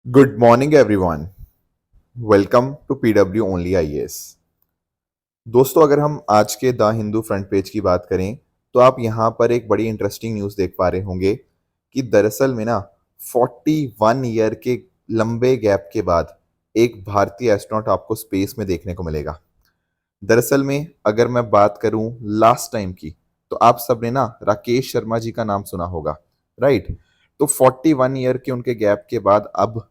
Good morning everyone. Welcome to PW only IAS. दोस्तों, अगर हम आज के द हिंदू फ्रंट पेज की बात करें तो आप यहाँ पर एक बड़ी इंटरेस्टिंग न्यूज़ देख पा रहे होंगे कि दरअसल में ना 41 ईयर के लंबे गैप के बाद एक भारतीय एस्ट्रोनॉट आपको स्पेस में देखने को मिलेगा। दरअसल में अगर मैं बात करूं लास्ट टाइम की, तो आप सबने ना राकेश शर्मा जी का नाम सुना होगा, राइट। तो 41 ईयर के उनके गैप के बाद अब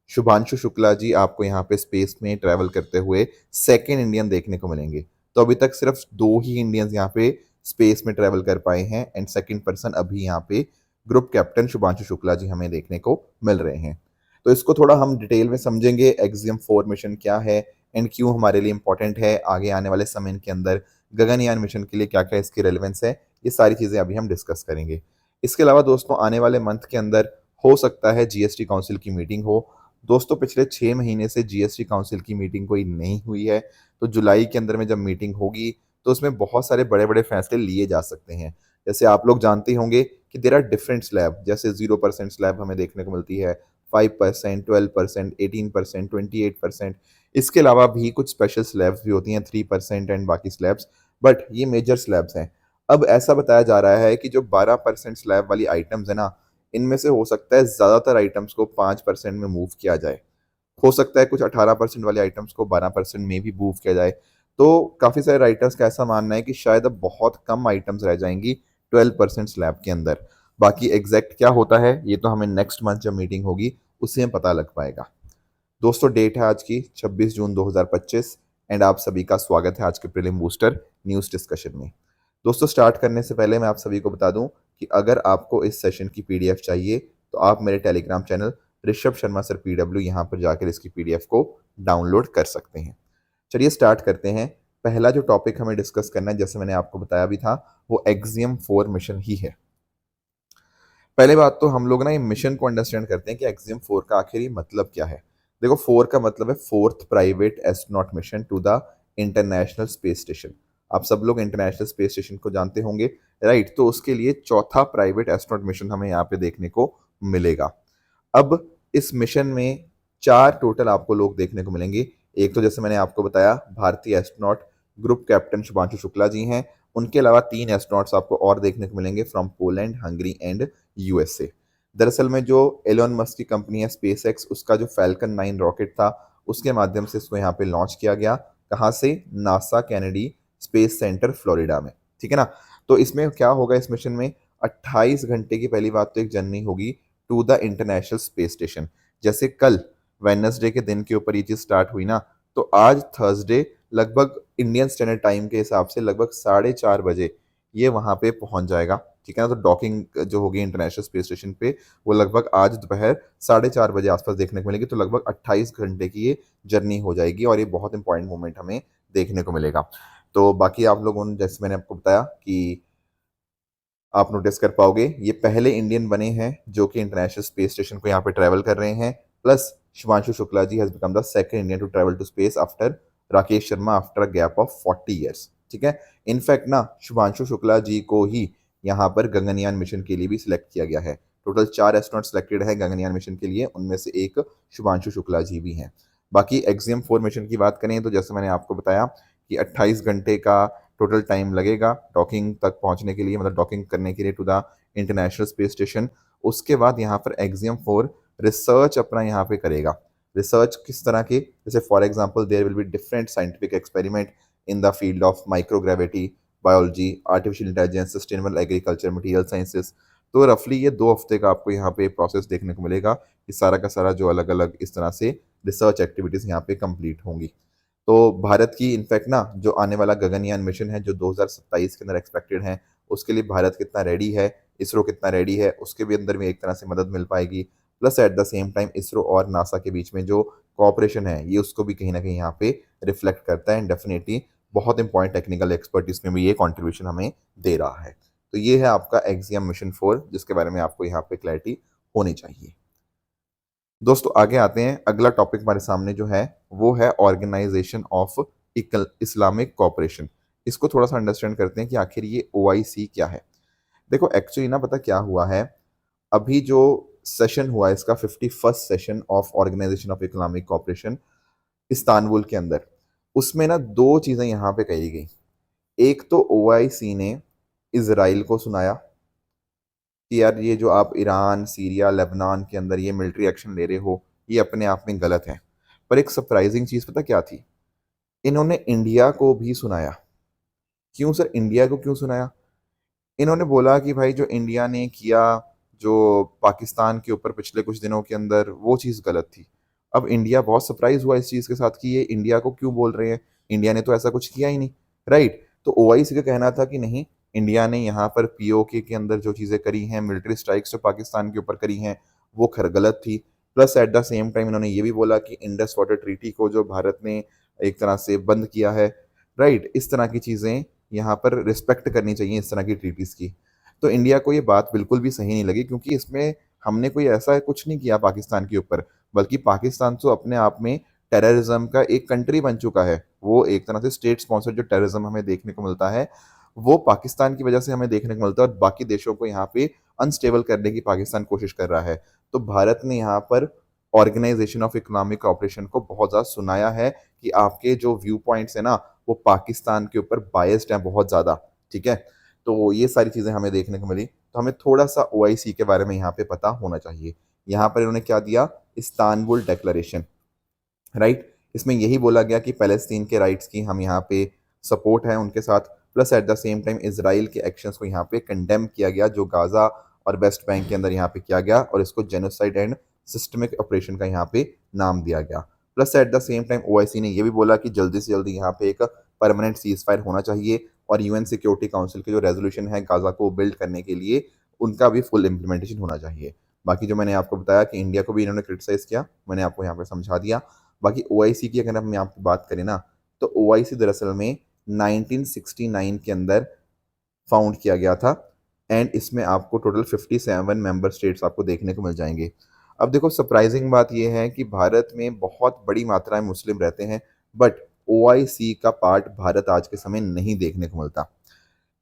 शुभांशु शुक्ला जी आपको यहाँ पे स्पेस में ट्रैवल करते हुए सेकेंड इंडियन देखने को मिलेंगे। तो अभी तक सिर्फ दो ही इंडियंस यहाँ पे स्पेस में ट्रैवल कर पाए हैं एंड सेकेंड पर्सन अभी यहाँ पे ग्रुप कैप्टन शुभांशु शुक्ला जी हमें देखने को मिल रहे हैं। तो इसको थोड़ा हम डिटेल में समझेंगे, एक्सियम 4 मिशन क्या है एंड क्यों हमारे लिए इंपॉर्टेंट है, आगे आने वाले समय के अंदर गगनयान मिशन के लिए क्या क्या इसकी रेलेवेंस है, ये सारी चीज़ें अभी हम डिस्कस करेंगे। इसके अलावा दोस्तों, आने वाले मंथ के अंदर हो सकता है जीएसटी काउंसिल की मीटिंग हो। दोस्तों, पिछले 6 महीने से जीएसटी काउंसिल की मीटिंग कोई नहीं हुई है, तो जुलाई के अंदर में जब मीटिंग होगी तो उसमें बहुत सारे बड़े बड़े फैसले लिए जा सकते हैं। जैसे आप लोग जानते होंगे कि देर आर डिफरेंट स्लैब, जैसे 0% स्लैब हमें देखने को मिलती है, 5%, 12%, 18%, 28%। इसके अलावा भी कुछ स्पेशल स्लैब्स भी होती हैं, 3% एंड बाकी स्लैब्स, बट ये मेजर स्लैब्स हैं। अब ऐसा बताया जा रहा है कि जो 12% स्लैब वाली आइटम्स है ना, इनमें से हो सकता है ज़्यादातर आइटम्स को 5% में मूव किया जाए। हो सकता है कुछ 18% वाले आइटम्स को 12% में भी मूव किया जाए। तो काफ़ी सारे राइटर्स का ऐसा मानना है कि शायद अब बहुत कम आइटम्स रह जाएंगी 12% स्लैब के अंदर। बाकी एग्जैक्ट क्या होता है ये तो हमें नेक्स्ट मंथ जब मीटिंग होगी उससे में पता लग पाएगा। दोस्तों, डेट है आज की 26 जून 2025 एंड आप सभी का स्वागत है आज के प्रीलिम बूस्टर न्यूज़ डिस्कशन में। दोस्तों, स्टार्ट करने से पहले मैं आप सभी को बता दूं कि अगर आपको इस सेशन की पीडीएफ चाहिए तो आप मेरे telegram channel Rishabh Sharma sir PW यहाँ पर जाकर इसकी पीडीएफ को डाउनलोड कर सकते हैं। चलिए स्टार्ट करते हैं। पहला जो टॉपिक हमें डिस्कस करना है, जैसे मैंने आपको बताया भी था, वो एक्सियम 4 मिशन ही है। पहले बात तो हम लोग ना ये मिशन को अंडरस्टैंड करते हैं कि एक्सियम 4 का आखिर ये मतलब क्या है। देखो, 4 का मतलब है fourth private astronaut mission to the international space station. आप सब लोग इंटरनेशनल स्पेस स्टेशन को जानते होंगे, राइट। तो उसके लिए चौथा प्राइवेट एस्ट्रोनॉट मिशन हमें यहाँ पे देखने को मिलेगा। अब इस मिशन में चार टोटल आपको लोग देखने को मिलेंगे। एक तो जैसे मैंने आपको बताया, भारतीय astronaut group captain Shubhanshu Shukla ji हैं। उनके अलावा तीन एस्ट्रोनॉट्स आपको और देखने को मिलेंगे from Poland, Hungary and USA. दरअसल में जो एलोन मस्क की कंपनी है स्पेस एक्स, उसका जो फैल्कन 9 रॉकेट था उसके माध्यम से इसको यहाँ पे लॉन्च किया गया। कहाँ से? NASA Kennedy space centre Florida में, ठीक है ना। तो इसमें क्या होगा, इस मिशन में 28 घंटे की पहली बात तो एक जर्नी होगी to the international space station. जैसे कल वेडनेसडे के दिन के ऊपर ये चीज स्टार्ट हुई ना, तो आज थर्सडे लगभग इंडियन स्टैंडर्ड टाइम के हिसाब से लगभग 4:30 बजे ये वहां पे पहुंच जाएगा, ठीक है ना। तो डॉकिंग जो होगी इंटरनेशनल स्पेस स्टेशन पे, वो लगभग आज दोपहर 4:30 बजे आसपास देखने को मिलेगी। तो लगभग 28 घंटे की ये जर्नी हो जाएगी और ये बहुत इंपॉर्टेंट मोमेंट हमें देखने को मिलेगा। तो बाकी आप लोगों ने, जैसे मैंने आपको बताया कि आप नोटिस कर पाओगे, ये पहले इंडियन बने हैं जो कि इंटरनेशनल स्पेस स्टेशन को यहाँ पे ट्रैवल कर रहे हैं। Plus Shubhanshu Shukla ji has become the second Indian to travel to space after Rakesh Sharma after a gap of 40 years, ठीक है। इनफैक्ट ना शुभांशु शुक्ला जी को ही यहाँ पर गगनयान मिशन के लिए भी सिलेक्ट किया गया है। टोटल 4 एस्ट्रोनॉट सिलेक्टेड है गगनयान मिशन के लिए, उनमें से एक शुभांशु शुक्ला जी भी हैं। बाकी एक्सियम 4 मिशन की बात करें तो जैसे मैंने आपको बताया कि 28 घंटे का टोटल टाइम लगेगा डॉकिंग तक पहुंचने के लिए, मतलब डॉकिंग करने के लिए to the international space station. उसके बाद यहाँ पर एक्सियम 4 रिसर्च अपना यहाँ पे करेगा। रिसर्च किस तरह की? जैसे for example there will be different scientific experiment in the field of microgravity, biology, artificial intelligence, sustainable agriculture, material sciences. तो रफली ये 2 हफ्ते का आपको यहाँ पे प्रोसेस देखने को मिलेगा कि सारा का सारा जो अलग अलग इस तरह से रिसर्च एक्टिविटीज़ यहाँ पे कंप्लीट होंगी। तो भारत की इनफैक्ट ना जो आने वाला गगनयान मिशन है जो 2027 के अंदर एक्सपेक्टेड है, उसके लिए भारत कितना रेडी है, इसरो कितना रेडी है, उसके भी अंदर में एक तरह से मदद मिल पाएगी। Plus at the same time ISRO और नासा के बीच में जो कॉपरेशन है ये उसको भी कहीं ना कहीं यहाँ पे रिफ्लेक्ट करता है एंड डेफिनेटली बहुत इंपॉर्टेंट टेक्निकल एक्सपर्ट इसमें भी ये कॉन्ट्रीब्यूशन हमें दे रहा है। तो ये है आपका एक्सियम मिशन 4, जिसके बारे में आपको यहाँ पे क्लैरिटी होनी चाहिए। दोस्तों, आगे आते हैं। अगला टॉपिक हमारे सामने जो है वो है ऑर्गेनाइजेशन ऑफ इस्लामिक कॉपरेशन। इसको थोड़ा सा अंडरस्टैंड करते हैं कि आखिर ये ओआईसी क्या है। देखो, एक्चुअली ना पता क्या हुआ है, अभी जो सेशन हुआ इसका 51st session of organization of economic cooperation Istanbul के अंदर। उसमें ना दो चीज़ें यहाँ पे कही गई। एक तो ओआईसी ने इसराइल को सुनाया कि यार ये जो आप ईरान, सीरिया, लेबनान के अंदर ये मिलिट्री एक्शन ले रहे हो, ये अपने आप में गलत है। पर एक सरप्राइजिंग चीज़ पता क्या थी? इन्होंने इंडिया को भी सुनाया। क्यों सर, इंडिया को क्यों सुनाया? इन्होंने बोला कि भाई जो इंडिया ने किया जो पाकिस्तान के ऊपर पिछले कुछ दिनों के अंदर, वो चीज़ गलत थी। अब इंडिया बहुत सरप्राइज हुआ इस चीज़ के साथ कि ये इंडिया को क्यों बोल रहे हैं, इंडिया ने तो ऐसा कुछ किया ही नहीं, राइट। तो ओआईसी का कहना था कि नहीं, इंडिया ने यहाँ पर पीओके के अंदर जो चीज़ें करी हैं, मिलिट्री स्ट्राइक्स जो पाकिस्तान के ऊपर करी हैं, वो खर गलत थी। Plus at the same time इन्होंने ये भी बोला कि इंडस वाटर ट्रीटी को जो भारत ने एक तरह से बंद किया है, राइट, इस तरह की चीज़ें यहाँ पर रिस्पेक्ट करनी चाहिए इस तरह की ट्रीटीज़ की। तो इंडिया को ये बात बिल्कुल भी सही नहीं लगी, क्योंकि इसमें हमने कोई ऐसा कुछ नहीं किया पाकिस्तान के ऊपर, बल्कि पाकिस्तान तो अपने आप में टेररिज्म का एक कंट्री बन चुका है। वो एक तरह से स्टेट स्पॉन्सर्ड जो टेररिज्म हमें देखने को मिलता है, वो पाकिस्तान की वजह से हमें देखने को मिलता है, और बाकी देशों को यहाँ पे अनस्टेबल करने की पाकिस्तान कोशिश कर रहा है। तो भारत ने यहाँ पर ऑर्गेनाइजेशन ऑफ इकोनॉमिक ऑपरेशन को बहुत ज़्यादा सुनाया है कि आपके जो व्यू पॉइंट्स है ना, वो पाकिस्तान के ऊपर बायस्ड हैं बहुत ज़्यादा, ठीक है। तो ये सारी चीज़ें हमें देखने को मिली। तो हमें थोड़ा सा ओआईसी के बारे में यहाँ पे पता होना चाहिए। यहाँ पर इन्होंने क्या दिया, इस्तांबुल डेक्लेरेशन, राइट। इसमें यही बोला गया कि फ़लस्तीन के राइट्स की हम यहाँ पे सपोर्ट है उनके साथ। Plus at the same time Israel के एक्शंस को यहाँ पे कंडेम किया गया, जो गाज़ा और वेस्ट बैंक के अंदर यहाँ पे किया गया, और इसको जेनोसाइड एंड सिस्टमिक ऑपरेशन का यहाँ पे नाम दिया गया। Plus at the same time OIC ने यह भी बोला कि जल्दी से जल्दी यहाँ पे एक परमानेंट सीज फायर होना चाहिए, और यूएन सिक्योरिटी काउंसिल के जो रेजोल्यूशन है गाज़ा को बिल्ड करने के लिए, उनका भी फुल इम्प्लीमेंटेशन होना चाहिए। बाकी जो मैंने आपको बताया कि इंडिया को भी इन्होंने क्रिटिसाइज़ किया, मैंने आपको यहाँ पे समझा दिया। बाकी ओआईसी की अगर हम यहाँ पे बात करें ना, तो ओआईसी दरअसल में 1969 के अंदर फाउंड किया गया था, एंड इसमें आपको टोटल 57 मेंबर स्टेट्स आपको देखने को मिल जाएंगे। अब देखो, सरप्राइजिंग बात यह है कि भारत में बहुत बड़ी मात्रा में मुस्लिम रहते हैं, बट ओआईसी का पार्ट भारत आज के समय नहीं देखने को मिलता।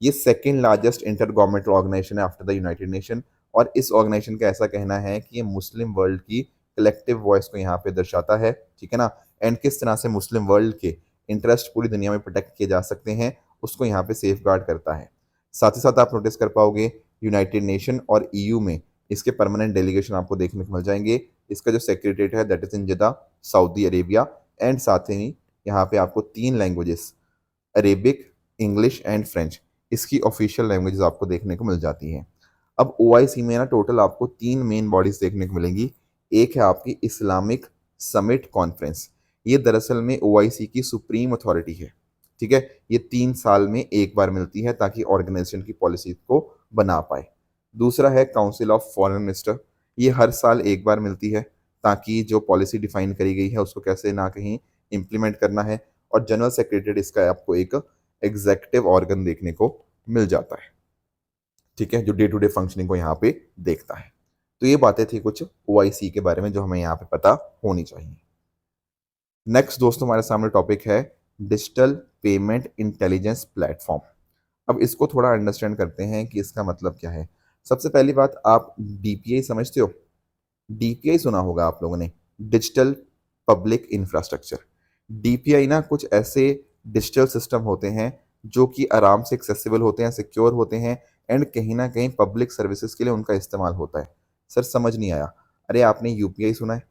ये second largest inter governmental organization है आफ्टर द यूनाइटेड नेशन, और इस ऑर्गेनाइजेशन का ऐसा कहना है कि ये मुस्लिम वर्ल्ड की कलेक्टिव वॉइस को यहाँ पे दर्शाता है, ठीक है ना। एंड किस तरह से मुस्लिम वर्ल्ड के इंटरेस्ट पूरी दुनिया में प्रोटेक्ट किए जा सकते हैं, उसको यहाँ पे सेफ गार्ड करता है। साथ ही साथ आप नोटिस कर पाओगे यूनाइटेड नेशन और ईयू में इसके परमानेंट डेलीगेशन आपको देखने को मिल जाएंगे। इसका जो सेक्रेटरीट है दैट इज इन जिदा, सऊदी अरेबिया। एंड साथ ही यहाँ पे आपको 3 languages, Arabic, English and French, इसकी ऑफिशियल लैंग्वेजेस आपको देखने को मिल जाती हैं। अब ओआईसी में ना टोटल आपको 3 मेन बॉडीज देखने को मिलेंगी। एक है आपकी इस्लामिक समिट कॉन्फ्रेंस, ये दरअसल में ओआईसी की सुप्रीम अथॉरिटी है, ठीक है। ये 3 साल में एक बार मिलती है ताकि ऑर्गेनाइजेशन की पॉलिसी को बना पाए। दूसरा है काउंसिल ऑफ फॉरेन मिनिस्टर, ये हर साल एक बार मिलती है ताकि जो पॉलिसी डिफाइन करी गई है उसको कैसे ना कहीं इम्प्लीमेंट करना है। और जनरल सेक्रेटरी इसका आपको एक एग्जेक्टिव ऑर्गन देखने को मिल जाता है, ठीक है, जो डे टू डे फंक्शनिंग को यहाँ पे देखता है। तो ये बातें थी कुछ ओआईसी के बारे में जो हमें यहाँ पे पता होनी चाहिए। नेक्स्ट दोस्तों हमारे सामने टॉपिक है डिजिटल पेमेंट इंटेलिजेंस प्लेटफॉर्म। अब इसको थोड़ा अंडरस्टैंड करते हैं कि इसका मतलब क्या है। सबसे पहली बात, आप डीपीआई समझते हो? डीपीआई सुना होगा आप लोगों ने, डिजिटल पब्लिक इंफ्रास्ट्रक्चर। डीपीआई ना कुछ ऐसे डिजिटल सिस्टम होते हैं जो कि आराम से एक्सेसिबल होते हैं, सिक्योर होते हैं, एंड कहीं ना कहीं पब्लिक सर्विसेज के लिए उनका इस्तेमाल होता है। सर समझ नहीं आया? अरे आपने यूपीआई सुना है?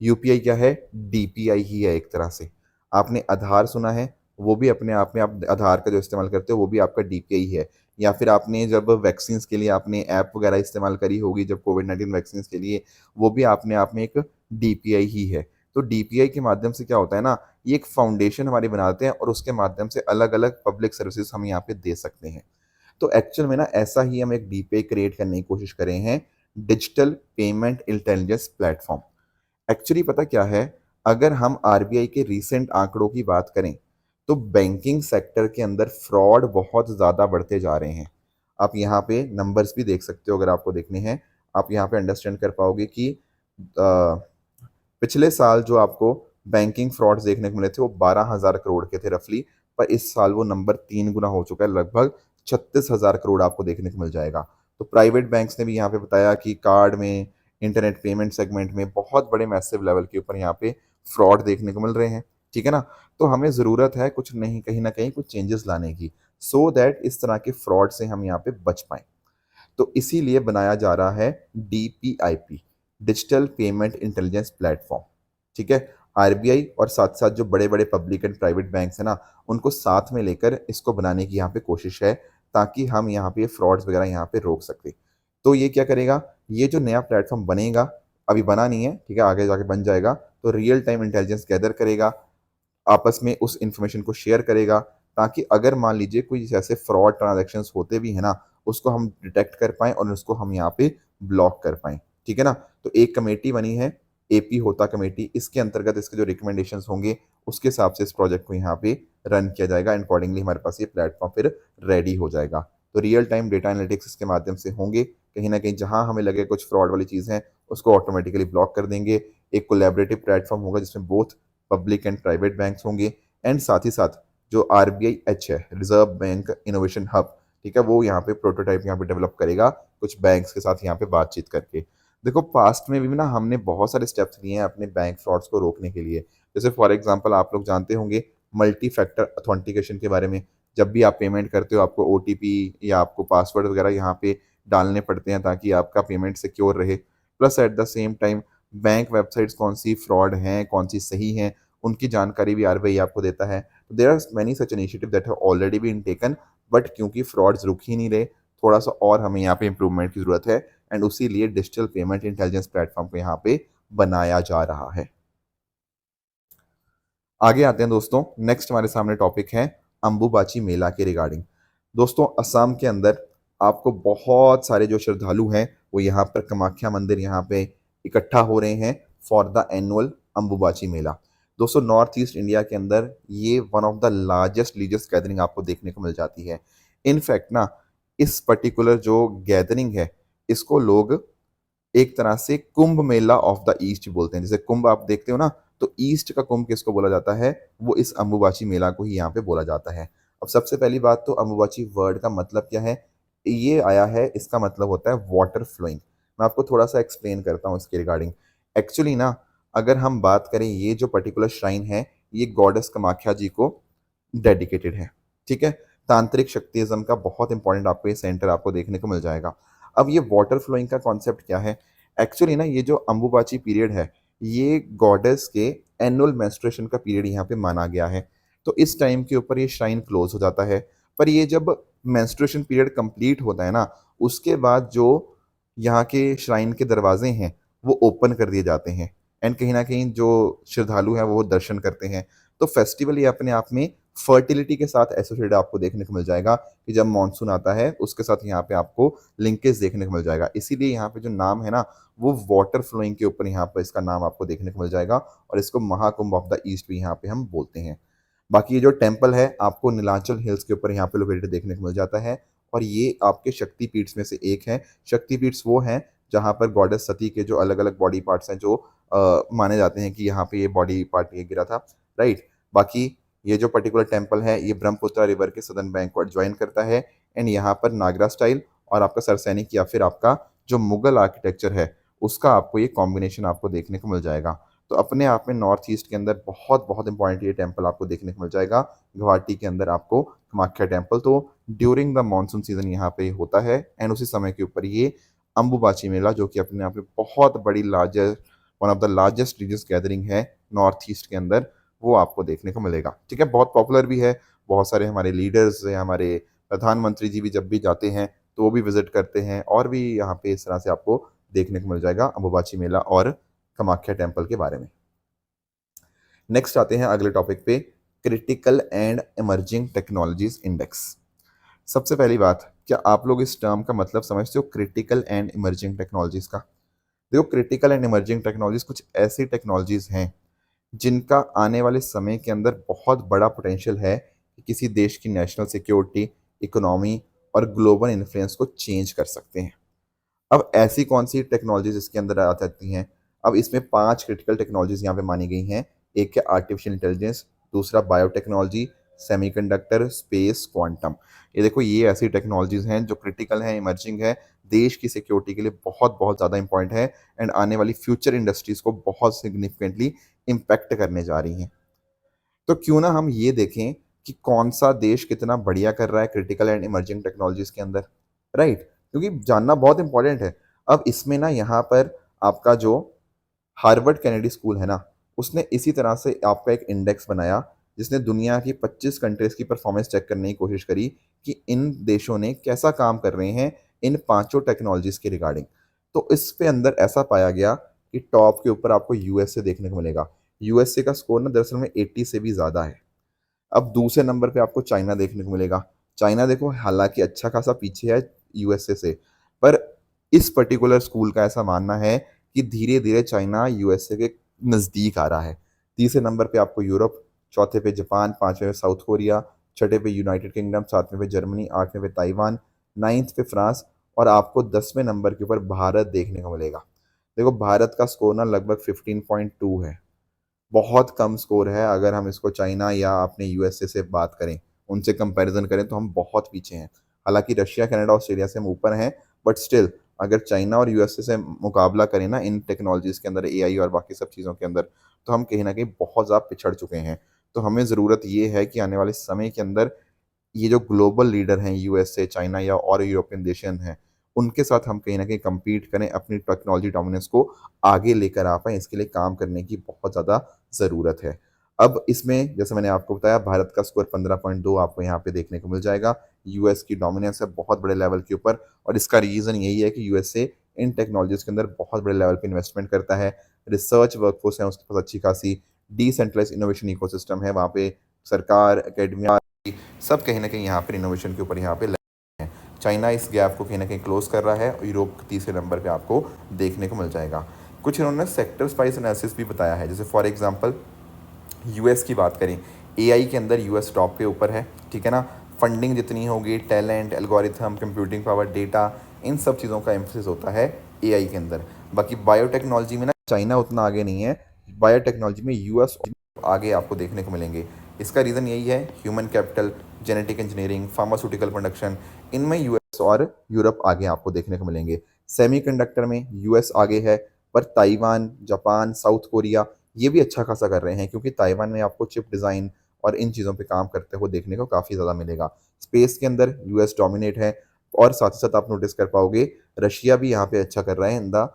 यूपीआई क्या है? डीपीआई ही है एक तरह से। आपने आधार सुना है? वो भी अपने आप में, आप आधार का जो इस्तेमाल करते हो वो भी आपका डीपीआई है। या फिर आपने जब वैक्सीन के लिए आपने ऐप वगैरह इस्तेमाल करी होगी जब कोविड-19 वैक्सीन के लिए, वो भी अपने आप में एक डीपीआई ही है। तो डीपीआई के माध्यम से क्या होता है ना, ये एक फाउंडेशन हमारी बनाते हैं और उसके माध्यम से अलग अलग पब्लिक सर्विसेज हम यहाँ पे दे सकते हैं। तो एक्चुअल में ना ऐसा ही हम एक डीपीआई क्रिएट करने की कोशिश कर रहे हैं, digital payment intelligence platform. Actually पता क्या है, अगर हम आरबीआई के रीसेंट आंकड़ों की बात करें तो बैंकिंग सेक्टर के अंदर फ्रॉड बहुत ज़्यादा बढ़ते जा रहे हैं। आप यहाँ पे नंबर्स भी देख सकते हो, अगर आपको देखने हैं आप यहाँ पे अंडरस्टैंड कर पाओगे कि पिछले साल जो आपको बैंकिंग फ्रॉड्स देखने को मिले थे वो 12,000 करोड़ के थे रफली, पर इस साल वो नंबर 3 गुना हो चुका है, लगभग 36,000 करोड़ आपको देखने को मिल जाएगा। तो प्राइवेट बैंक्स ने भी यहाँ पे बताया कि कार्ड में इंटरनेट पेमेंट सेगमेंट में बहुत बड़े मैसिव लेवल के ऊपर यहाँ पे फ्रॉड देखने को मिल रहे हैं, ठीक है ना। तो हमें ज़रूरत है कुछ नहीं, कहीं ना कहीं कुछ चेंजेस लाने की, सो दैट इस तरह के फ्रॉड से हम यहाँ पे बच पाएँ। तो इसीलिए बनाया जा रहा है डीपीआईपी, डिजिटल पेमेंट इंटेलिजेंस प्लेटफॉर्म, ठीक है। आरबीआई और साथ साथ जो बड़े बड़े पब्लिक एंड प्राइवेट बैंक्स हैं ना, उनको साथ में लेकर इसको बनाने की यहाँ पे कोशिश है, ताकि हम यहाँ पे फ्रॉड्स वगैरह यहाँ पे रोक सकें। तो ये क्या करेगा, ये जो नया प्लेटफॉर्म बनेगा, अभी बना नहीं है, ठीक है, आगे जाके बन जाएगा, तो रियल टाइम इंटेलिजेंस गैदर करेगा, आपस में उस इंफॉर्मेशन को शेयर करेगा, ताकि अगर मान लीजिए कोई जैसे फ्रॉड ट्रांजैक्शंस होते भी हैं ना, उसको हम डिटेक्ट कर पाएँ और उसको हम यहाँ पे ब्लॉक कर पाएँ, ठीक है ना। तो एक कमेटी बनी है, एपी होता कमेटी, इसके अंतर्गत इसके जो रिकमेंडेशंस होंगे उसके हिसाब से इस प्रोजेक्ट को यहाँ पे रन किया जाएगा, एंड अकॉर्डिंगली हमारे पास ये प्लेटफॉर्म फिर रेडी हो जाएगा। तो रियल टाइम डेटा एनालिटिक्स इसके माध्यम से होंगे, कहीं ना कहीं जहां हमें लगे कुछ फ्रॉड वाली चीज़ है उसको ऑटोमेटिकली ब्लॉक कर देंगे। एक कोलैबोरेटिव प्लेटफॉर्म होगा जिसमें both public and private banks होंगे, एंड साथ ही साथ जो आरबीआई एच है, रिजर्व बैंक इनोवेशन हब, ठीक है, वो यहाँ पे प्रोटोटाइप यहाँ पे डेवलप करेगा कुछ बैंक्स के साथ यहाँ पे बातचीत करके। देखो पास्ट में भी ना हमने बहुत सारे स्टेप्स लिए हैं अपने बैंक फ्रॉड्स को रोकने के लिए। जैसे फॉर एग्जांपल आप लोग जानते होंगे मल्टी फैक्टर अथेंटिकेशन के बारे में। जब भी आप पेमेंट करते हो आपको ओटीपी या आपको पासवर्ड वगैरह यहाँ पे डालने पड़ते हैं ताकि आपका पेमेंट सिक्योर रहे। Plus at the same time bank websites कौन सी फ्रॉड हैं, कौन सी सही हैं, उनकी जानकारी भी आरबीआई आपको देता है। तो there are many such initiative that have already been taken, but क्योंकि फ्रॉड्स रुक ही नहीं रहे, थोड़ा सा और हमें यहाँ पे इम्प्रूवमेंट की ज़रूरत है, एंड उसी लिए डिजिटल पेमेंट इंटेलिजेंस प्लेटफॉर्म को यहाँ पे बनाया जा रहा है। आगे आते हैं दोस्तों, नेक्स्ट हमारे सामने टॉपिक है अंबुबाची मेला के रिगार्डिंग। दोस्तों असम के अंदर आपको बहुत सारे जो श्रद्धालु हैं वो यहाँ पर कामाख्या मंदिर यहाँ पे इकट्ठा हो रहे हैं फॉर द एनुअल अंबुबाची मेला। दोस्तों नॉर्थ ईस्ट इंडिया के अंदर ये one of the largest religious gathering आपको देखने को मिल जाती है। इनफैक्ट ना इस पर्टिकुलर जो गैदरिंग है इसको लोग एक तरह से Kumbh Mela of the east बोलते हैं। जैसे कुंभ आप देखते हो ना, तो ईस्ट का कुंभ किसको बोला जाता है, वो इस अंबुबाची मेला को ही यहाँ पे बोला जाता है। अब सबसे पहली बात तो अंबुबाची वर्ड का मतलब क्या है, ये आया है, इसका मतलब होता है वाटर फ्लोइंग। मैं आपको थोड़ा सा एक्सप्लेन करता हूँ इसके रिगार्डिंग। एक्चुअली ना अगर हम बात करें ये जो पर्टिकुलर श्राइन है ये गॉडेस कामाख्या जी को डेडिकेटेड है, ठीक है। तांत्रिक शक्तिज्म का बहुत इंपॉर्टेंट आपको ये सेंटर आपको देखने को मिल जाएगा। अब ये वाटर फ्लोइंग का कॉन्सेप्ट क्या है, एक्चुअली ना ये जो अंबुबाची पीरियड है ये गॉडेस के एनुअल मेंस्ट्रुएशन का पीरियड यहाँ पे माना गया है। तो इस टाइम के ऊपर ये श्राइन क्लोज हो जाता है। पर ये जब मेंस्ट्रुएशन पीरियड कंप्लीट होता है ना, उसके बाद जो यहाँ के श्राइन के दरवाजे हैं वो ओपन कर दिए जाते हैं, एंड कहीं ना कहीं जो श्रद्धालु हैं वो दर्शन करते हैं। तो फेस्टिवल ये अपने आप में फर्टिलिटी के साथ एसोसिएटेड आपको देखने को मिल जाएगा कि जब मानसून आता है उसके साथ यहाँ पे आपको लिंकेज देखने को मिल जाएगा। इसीलिए यहाँ पे जो नाम है ना वो वाटर फ्लोइंग के ऊपर यहाँ पर इसका नाम आपको देखने को मिल जाएगा, और इसको महाकुंभ ऑफ द ईस्ट भी यहाँ पे हम बोलते हैं। बाकी ये जो टेम्पल है आपको नीलांचल हिल्स के ऊपर यहाँ पे लोकेटेड देखने को मिल जाता है, और ये आपके शक्तिपीठ में से एक है। शक्तिपीठ वो हैं जहाँ पर गॉडेस सती के जो अलग अलग बॉडी पार्ट्स हैं जो माने जाते हैं कि यहाँ पे ये बॉडी पार्ट ये गिरा था, राइट। बाकी ये जो पर्टिकुलर टेम्पल है ये ब्रह्मपुत्र रिवर के सदर्न बैंक को ज्वाइन करता है, एंड यहाँ पर नागरा स्टाइल और आपका सरसैनिक या फिर आपका जो मुगल आर्किटेक्चर है उसका आपको ये कॉम्बिनेशन आपको देखने को मिल जाएगा। तो अपने आप में नॉर्थ ईस्ट के अंदर बहुत बहुत इंपॉर्टेंट ये टेम्पल आपको देखने को मिल जाएगा। गुवाहाटी के अंदर आपको कामाख्या टेम्पल, तो ड्यूरिंग द मानसून सीजन यहाँ पे होता है, एंड उसी समय के ऊपर ये अंबुबाची मेला जो कि अपने आप में बहुत बड़ी largest one of the largest religious gathering है नॉर्थ ईस्ट के अंदर, वो आपको देखने को मिलेगा, ठीक है। बहुत पॉपुलर भी है, बहुत सारे हमारे लीडर्स या हमारे प्रधानमंत्री जी भी जब भी जाते हैं तो वो भी विजिट करते हैं, और भी यहाँ पे इस तरह से आपको देखने को मिल जाएगा अंबुबाची मेला और कामाख्या टेम्पल के बारे में। नेक्स्ट आते हैं अगले टॉपिक पे, critical and emerging technologies index. सबसे पहली बात, क्या आप लोग इस टर्म का मतलब समझते हो क्रिटिकल एंड इमर्जिंग टेक्नोलॉजीज का। देखो क्रिटिकल एंड इमर्जिंग टेक्नोलॉजीज कुछ ऐसी टेक्नोलॉजीज हैं जिनका आने वाले समय के अंदर बहुत बड़ा पोटेंशियल है कि किसी देश की नेशनल सिक्योरिटी, इकोनॉमी और ग्लोबल इन्फ्लुएंस को चेंज कर सकते हैं। अब ऐसी कौन सी टेक्नोलॉजीज इसके अंदर आ सकती हैं, अब इसमें 5 क्रिटिकल टेक्नोलॉजीज यहाँ पे मानी गई हैं। एक है आर्टिफिशियल इंटेलिजेंस, दूसरा बायोटेक्नोलॉजी, सेमीकंडक्टर, स्पेस, क्वांटम। ये देखो ये ऐसी टेक्नोलॉजीज हैं जो क्रिटिकल हैं, इमर्जिंग है, देश की सिक्योरिटी के लिए बहुत बहुत ज़्यादा इंपॉर्टेंट है एंड आने वाली फ्यूचर इंडस्ट्रीज़ को बहुत सिग्निफिकेंटली इम्पैक्ट करने जा रही हैं। तो क्यों ना हम ये देखें कि कौन सा देश कितना बढ़िया कर रहा है क्रिटिकल एंड इमर्जिंग टेक्नोलॉजीज़ के अंदर, राइट? क्योंकि जानना बहुत इंपॉर्टेंट है। अब इसमें ना यहाँ पर आपका जो हार्वर्ड केनेडी स्कूल है ना, उसने इसी तरह से आपका एक इंडेक्स बनाया, जिसने दुनिया की 25 कंट्रीज़ की परफॉर्मेंस चेक करने की कोशिश करी कि इन देशों ने कैसा काम कर रहे हैं इन पाँचों टेक्नोलॉजीज़ के रिगार्डिंग। तो इसके अंदर ऐसा पाया गया कि टॉप के ऊपर आपको यूएसए देखने को मिलेगा। यूएसए का स्कोर ना दरअसल में 80 से भी ज़्यादा है। अब दूसरे नंबर पे आपको चाइना देखने को मिलेगा। चाइना देखो हालाँकि अच्छा खासा पीछे है यूएसए से, पर इस पर्टिकुलर स्कूल का ऐसा मानना है कि धीरे-धीरे चाइना यूएसए के नज़दीक आ रहा है। तीसरे नंबर पे आपको यूरोप, चौथे पे जापान, पाँचवें पे साउथ कोरिया, छठे पे यूनाइटेड किंगडम, सातवें पे जर्मनी, आठवें पे ताइवान, नाइन्थ पे फ्रांस और आपको 10वें नंबर के ऊपर भारत देखने को मिलेगा। देखो भारत का स्कोर ना लगभग 15.2 है। बहुत कम स्कोर है अगर हम इसको चाइना या अपने यूएसए से बात करें, उनसे कंपैरिजन करें तो हम बहुत पीछे हैं। हालाँकि रशिया, कनाडा, ऑस्ट्रेलिया से हम ऊपर हैं, बट स्टिल अगर चाइना और यूएसए से मुकाबला करें ना इन टेक्नोलॉजीज़ के अंदर, एआई और बाकी सब चीज़ों के अंदर, तो हम कहीं न कहीं बहुत ज़्यादा पिछड़ चुके हैं। तो हमें ज़रूरत ये है कि आने वाले समय के अंदर ये जो ग्लोबल लीडर हैं यूएसए, चाइना या और यूरोपियन देशन हैं, उनके साथ हम कहीं न कहीं कम्पीट करें, अपनी टेक्नोलॉजी डोमिनेंस को आगे लेकर आ पाएँ, इसके लिए काम करने की बहुत ज़्यादा ज़रूरत है। अब इसमें जैसे मैंने आपको बताया भारत का स्कोर 15.2 आपको यहाँ पे देखने को मिल जाएगा। यूएस की डोमिनेंस है बहुत बड़े लेवल के ऊपर और इसका रीज़न यही है कि यूएसए इन टेक्नोलॉजीज़ के अंदर बहुत बड़े लेवल पे इन्वेस्टमेंट करता है। रिसर्च वर्कफ़ोर्स है उसके पास अच्छी खासी, डिसेंट्रलाइज़्ड इनोवेशन इकोसिस्टम है, वहाँ पे सरकार, एकेडमिया सब कहीं न कहीं यहाँ पर इनोवेशन के ऊपर यहाँ पे लगे हैं। चाइना इस गैप को कहीं न कहीं क्लोज़ कर रहा है और यूरोप तीसरे नंबर पे आपको देखने को मिल जाएगा। कुछ इन्होंने सेक्टर वाइज़ एनालिसिस भी बताया है, जैसे फॉर एग्ज़ाम्पल यूएस की बात करें, एआई के अंदर यूएस टॉप पे ऊपर है, ठीक है ना? फंडिंग जितनी होगी, talent, algorithm, computing power, data, इन सब चीज़ों का एम्फसिस होता है एआई के अंदर। बाकी बायोटेक्नोलॉजी में ना चाइना उतना आगे नहीं है, बायोटेक्नोलॉजी में यूएस आगे आपको देखने को मिलेंगे। इसका रीज़न यही है human capital, genetic engineering, pharmaceutical production, इनमें यूएस और यूरोप आगे आपको देखने को मिलेंगे। सेमीकंडक्टर में यूएस आगे है, पर ताइवान, जापान, साउथ कोरिया ये भी अच्छा खासा कर रहे हैं क्योंकि ताइवान में आपको चिप डिज़ाइन और इन चीज़ों पे काम करते हुए देखने को काफ़ी ज़्यादा मिलेगा। स्पेस के अंदर यूएस डोमिनेट है और साथ ही साथ आप नोटिस कर पाओगे रशिया भी यहाँ पे अच्छा कर रहा है in the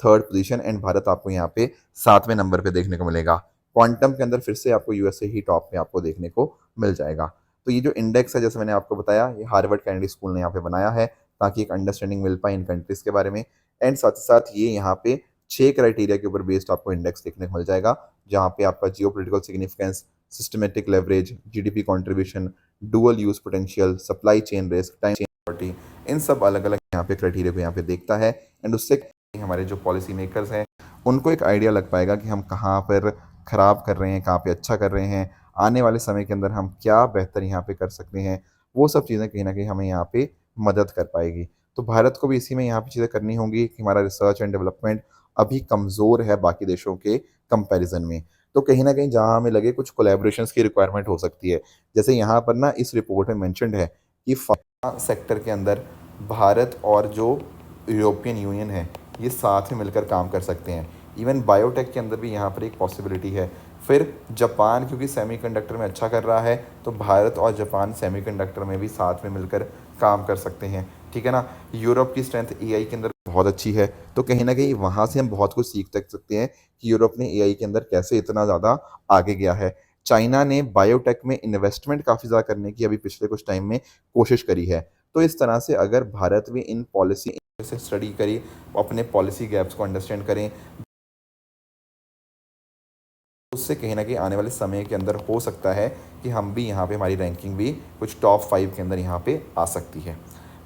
third position and Bharat आपको यहाँ पे 7वें नंबर पे देखने को मिलेगा। क्वांटम के अंदर फिर से आपको यूएसए ही टॉप पे आपको देखने को मिल जाएगा। तो ये जो इंडेक्स है जैसे मैंने आपको बताया ये हार्वर्ड कैनेडी स्कूल ने यहाँ पे बनाया है ताकि एक अंडरस्टैंडिंग मिल पाए इन कंट्रीज़ के बारे में एंड साथ ही साथ ये यहाँ पे 6 क्राइटेरिया के ऊपर बेस्ड आपको इंडेक्स देखने को मिल जाएगा, जहाँ पे आपका geopolitical significance, systematic leverage, GDP contribution, dual use potential, supply chain risk, time chain property, इन सब अलग-अलग यहाँ पे क्राइटेरिया को यहाँ पे देखता है एंड उससे हमारे जो पॉलिसी मेकर्स हैं, उनको एक आइडिया लग पाएगा कि हम कहाँ पर खराब कर रहे हैं, कहाँ पे अच्छा कर रहे हैं, आने वाले समय के अंदर हम क्या बेहतर यहाँ पे कर सकते हैं, वो सब चीज़ें कहीं न कहीं हमें यहाँ पे मदद कर पाएगी। तो भारत को भी इसी में यहाँ पे चीज़ें करनी होंगी कि हमारा रिसर्च एंड डेवलपमेंट अभी कमज़ोर है बाकी देशों के कंपैरिज़न में। तो कहीं न कहीं जहाँ हमें लगे कुछ कोलैबोरेशंस की रिक्वायरमेंट हो सकती है। जैसे यहाँ पर ना इस रिपोर्ट में मेंशन्ड है कि फ़ार्मा सेक्टर के अंदर भारत और जो यूरोपियन यूनियन है, ये साथ में मिलकर काम कर सकते हैं। इवन बायोटेक के अंदर भी यहाँ पर एक पॉसिबिलिटी है। फिर जापान क्योंकि सेमीकंडक्टर में अच्छा कर रहा है, तो भारत और जापान सेमीकंडक्टर में भी साथ में मिलकर काम कर सकते हैं, ठीक है ना? यूरोप की स्ट्रेंथ एआई के अंदर बहुत अच्छी है, तो कहीं न कहीं वहाँ से हम बहुत कुछ सीख तक सकते हैं कि यूरोप ने एआई के अंदर कैसे इतना ज़्यादा आगे गया है। चाइना ने बायोटेक में इन्वेस्टमेंट काफ़ी ज़्यादा करने की अभी पिछले कुछ टाइम में कोशिश करी है। तो इस तरह से अगर भारत भी इन पॉलिसी से स्टडी करें, अपने पॉलिसी गैप्स को अंडरस्टैंड करें, उससे कहीं न कहीं आने वाले समय के अंदर हो सकता है कि हम भी यहाँ पे हमारी रैंकिंग भी कुछ टॉप 5 के अंदर यहाँ पे आ सकती है।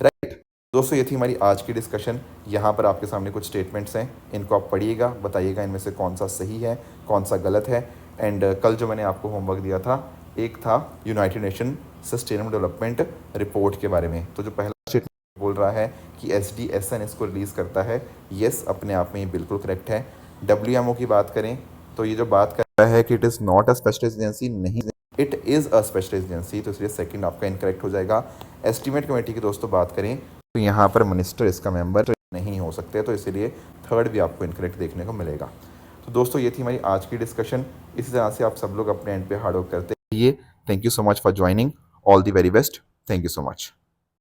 राइट? दोस्तों ये थी हमारी आज की डिस्कशन। यहाँ पर आपके सामने कुछ स्टेटमेंट्स हैं, इनको आप पढ़िएगा, बताइएगा इनमें से कौन सा सही है, कौन सा गलत है एंड कल जो मैंने आपको होमवर्क दिया था, एक था United nation sustainable development report के बारे में। तो जो पहला स्टेटमेंट बोल रहा है कि SDSN इसको रिलीज़ करता है, येस अपने आप में ये बिल्कुल करेक्ट है। WMO की बात करें तो ये जो बात कर रहा है कि it is not a specialised agency, नहीं it is a specialised agency, तो इसलिए सेकंड आपका इनकरेक्ट हो जाएगा। एस्टीमेट कमेटी की दोस्तों बात करें तो यहाँ पर मिनिस्टर इसका मेंबर नहीं हो सकते, तो इसीलिए थर्ड भी आपको इनकरेक्ट देखने को मिलेगा। तो दोस्तों ये थी हमारी आज की डिस्कशन। इसी तरह से आप सब लोग अपने एंड पे हार्ड वर्क करते रहिए। Thank you so much for joining. All the very best. Thank you so much.